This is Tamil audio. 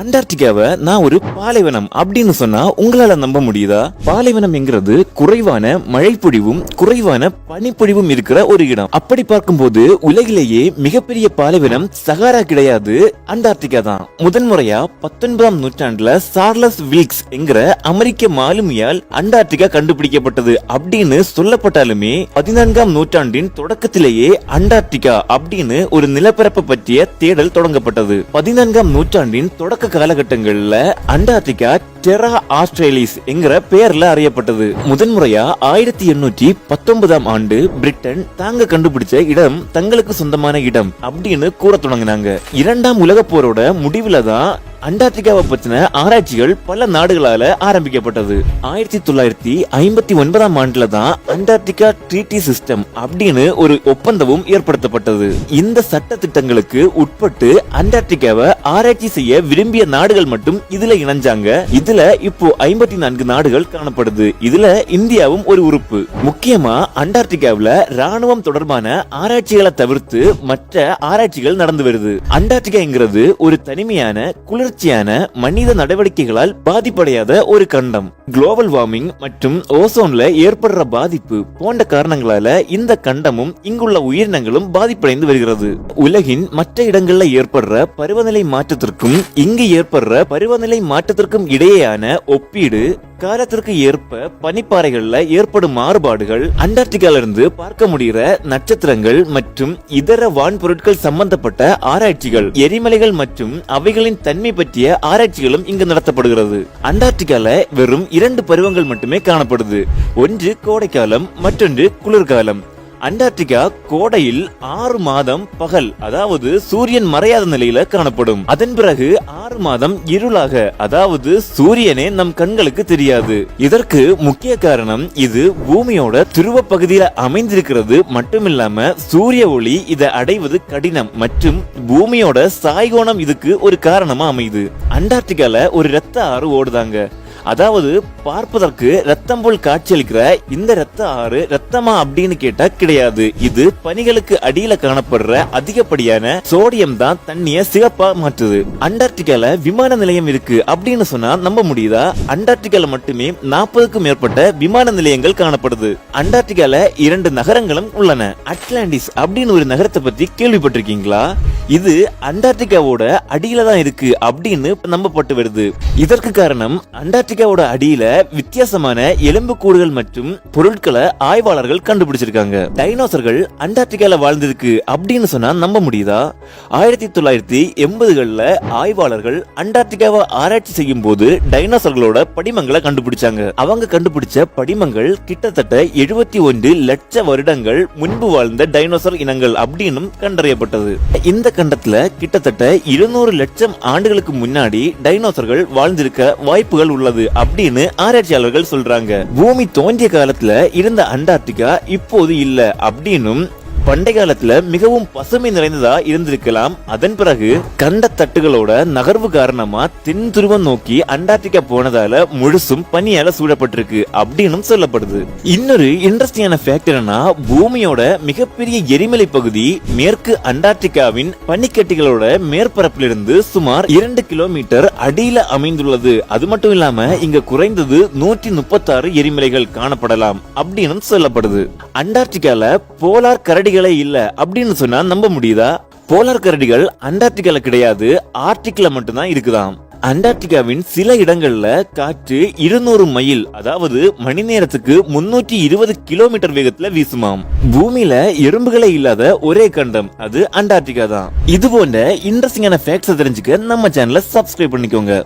அண்டார்டிகாவை நான் ஒரு பாலைவனம் அப்படின்னு சொன்னா உங்களால நம்ப முடியுதா? பாலைவனம் என்கிறது குறைவான மழைப்பொழிவும் குறைவான பனிப்பொழிவும் இருக்கிற ஒரு இடம். அப்படி பார்க்கும்போது உலகிலேயே மிகப்பெரிய பாலைவனம் சகாரா கிடையாது, அண்டார்டிகா தான். முதன்முறையா 19ஆம் நூற்றாண்டுல சார்லஸ் வில்க்ஸ் என்கிற அமெரிக்க மாலுமியால் அண்டார்டிகா கண்டுபிடிக்கப்பட்டது அப்படின்னு சொல்லப்பட்டாலுமே 14ஆம் நூற்றாண்டின் தொடக்கத்திலேயே அண்டார்டிகா அப்படின்னு ஒரு நிலப்பரப்பு பற்றிய தேடல் தொடங்கப்பட்டது. 14ஆம் நூற்றாண்டின் தொடக்க காலகட்டங்கள்ல அண்டார்டிகா டெரா ஆஸ்திரேலிஸ் என்கிற பெயர்ல அறியப்பட்டது. முதன்முறையா 1819ஆம் ஆண்டு பிரிட்டன் தாங்க கண்டுபிடிச்ச இடம் தங்களுக்கு சொந்தமான இடம் அப்படின்னு கூற தொடங்கினாங்க. இரண்டாம் உலக போரோட முடிவுல தான் அண்டார்டிகாவை பற்றின ஆராய்ச்சிகள் பல நாடுகளால ஆரம்பிக்கப்பட்டது. 1959ஆம் ஆண்டுல தான் அண்டார்டிகா ட்ரீட்டி சிஸ்டம் அப்படின்னு ஒரு ஒப்பந்தமும் ஏற்படுத்தப்பட்டது. இந்த சட்ட திட்டங்களுக்கு உட்பட்டு அண்டார்டிகாவை ஆராய்ச்சி செய்ய விரும்பிய நாடுகள் மட்டும் இதுல இணைஞ்சாங்க. இதுல இப்போ 54 நாடுகள் காணப்படுது. இதுல இந்தியாவும் ஒரு உறுப்பு. முக்கியமா அண்டார்டிகாவுல ராணுவம் தொடர்பான ஆராய்ச்சிகளை தவிர்த்து மற்ற ஆராய்ச்சிகள் நடந்து வருது. அண்டார்டிகாங்கிறது ஒரு தனிமையான குளிர்ச்சியான மனித நடவடிக்கைகளால் பாதிப்படையாத ஒரு கண்டம். குளோபல் வார்மிங் மற்றும் ஓசோன்ல ஏற்படுற பாதிப்பு போன்ற காரணங்களால இந்த கண்டமும் இங்குள்ள உயிரினங்களும் பாதிப்படைந்து வருகிறது. உலகின் மற்ற இடங்கள்ல ஏற்படுற பருவநிலை மாற்றத்திற்கும் இங்கு ஏற்படுற பருவநிலை மாற்றத்திற்கும் இடையேயான ஒப்பீடு, காலத்திற்கு ஏற்ப பனிப்பாறைகள்ல ஏற்படும் மாறுபாடுகள், அண்டார்டிகால இருந்து பார்க்க முடிகிற நட்சத்திரங்கள் மற்றும் இதர வான்பொருட்கள் சம்பந்தப்பட்ட ஆராய்ச்சிகள், எரிமலைகள் மற்றும் அவைகளின் தன்மை பற்றிய ஆராய்ச்சிகளும் இங்கு நடத்தப்படுகிறது. அண்டார்டிகால வெறும் 2 பருவங்கள் மட்டுமே காணப்படுது. ஒன்று கோடைக்காலம், மற்றொன்று குளிர்காலம். அண்டார்டிகா கோடையில் 6 மாதம் பகல், அதாவது சூரியன் மறையாத நிலையில காணப்படும். அதன் பிறகு 6 மாதம் இருளாக, அதாவது சூரியனே நம் கண்களுக்கு தெரியாது. இதற்கு முக்கிய காரணம் இது பூமியோட துருவ பகுதியில அமைந்திருக்கிறது மட்டுமில்லாம சூரிய ஒளி இதை அடைவது கடினம் மற்றும் பூமியோட சாய்கோணம் இதுக்கு ஒரு காரணமா அமையுது. அண்டார்டிகால ஒரு இரத்த ஆறு ஓடுதாங்க. அதாவது பார்ப்பதற்கு ரத்தம் போல் காட்சியளிக்கிற இந்த இரத்த ஆறு ரத்தமா அப்படின்னு கேட்டா கிடையாது. இது பனிகளுக்கு அடியில காணப்படுற அதிகப்படியான சோடியம் தான் தண்ணிய சிகப்பா மாற்றுது. அண்டார்டிகால விமான நிலையம் இருக்கு அப்படின்னு சொன்னா நம்ப முடியுதா? அண்டார்டிகால மட்டுமே 40க்கும் மேற்பட்ட விமான நிலையங்கள் காணப்படுது. அண்டார்டிகால 2 நகரங்களும் உள்ளன. அட்லாண்டிஸ் அப்படின்னு ஒரு நகரத்தை பத்தி கேள்விப்பட்டிருக்கீங்களா? இது அண்டார்டிகாவோட அடியில தான் இருக்கு அப்படின்னு நம்பப்பட்டு வருது. இதற்கு காரணம் அண்டார்டிகாவோட அடியில வித்தியாசமான எலும்பு கூடுகள் மற்றும் பொருட்களை ஆய்வாளர்கள் கண்டுபிடிச்சிருக்காங்க. டைனோசர்கள் அண்டார்டிகால வாழ்ந்திருக்கு அப்படின்னு சொன்னா நம்ப முடியுதா? 1980கள்ல ஆய்வாளர்கள் அண்டார்டிகாவை ஆராய்ச்சி செய்யும் போது டைனோசர்களோட படிமங்களை கண்டுபிடிச்சாங்க. அவங்க கண்டுபிடிச்ச படிமங்கள் கிட்டத்தட்ட 71 லட்சம் வருடங்கள் முன்பு வாழ்ந்த டைனோசர் இனங்கள் அப்படின்னு கண்டறியப்பட்டது. இந்த கண்டத்துல கிட்டத்தட்ட 200 லட்சம் ஆண்டுகளுக்கு முன்னாடி டைனோசர்கள் வாழ்ந்திருக்க வாய்ப்புகள் உள்ளது அப்படின்னு ஆராய்ச்சியாளர்கள் சொல்றாங்க. பூமி தோன்றிய காலத்துல இருந்த அண்டார்டிகா இப்போது இல்ல அப்படின்னும், பண்டை காலத்துல மிகவும் பசுமை நிறைந்ததா இருந்திருக்கலாம். அதன் பிறகு கண்ட தட்டுகளோட நகர்வு காரணமா தென் துருவம் நோக்கி அண்டார்டிகா போனதால முழுசும் பனியால சூழப்பட்டிருக்கு அப்படின்னு சொல்லப்படுது. இன்னொரு இன்ட்ரெஸ்டிங்கான ஃபேக்ட் என்னன்னா, பூமியோட மிகப்பெரிய எரிமலை பகுதி மேற்கு அண்டார்டிகாவின் பனிக்கட்டிகளோட மேற்பரப்பிலிருந்து சுமார் 2 கிலோமீட்டர் அடியில அமைந்துள்ளது. அது மட்டும் இல்லாம இங்க குறைந்தது 136 எரிமலைகள் காணப்படலாம் அப்படின்னு சொல்லப்படுது. அண்டார்டிகால போலார் கரடி இல்ல அப்படின்னு சொன்னா நம்ப முடியுதா? போலார் கரடிகள் அண்டார்டிகால கிடையாது, ஆர்டிக்ல மட்டும்தான் இருக்குதாம். அண்டார்டிகாவின் சில இடங்கள்ல காற்று 200 மைல், அதாவது மணி நேரத்துக்கு 320 கிலோமீட்டர் வேகத்துல வீசுமாம். பூமியில எறும்புகளே இல்லாத ஒரே கண்டம் அது அண்டார்டிகா தான். இது போன்ற இன்ட்ரெஸ்டிங்கான ஃபேக்ட்ஸ் தெரிஞ்சுக்க நம்ம சேனலை சப்ஸ்கிரைப் பண்ணிக்கோங்க.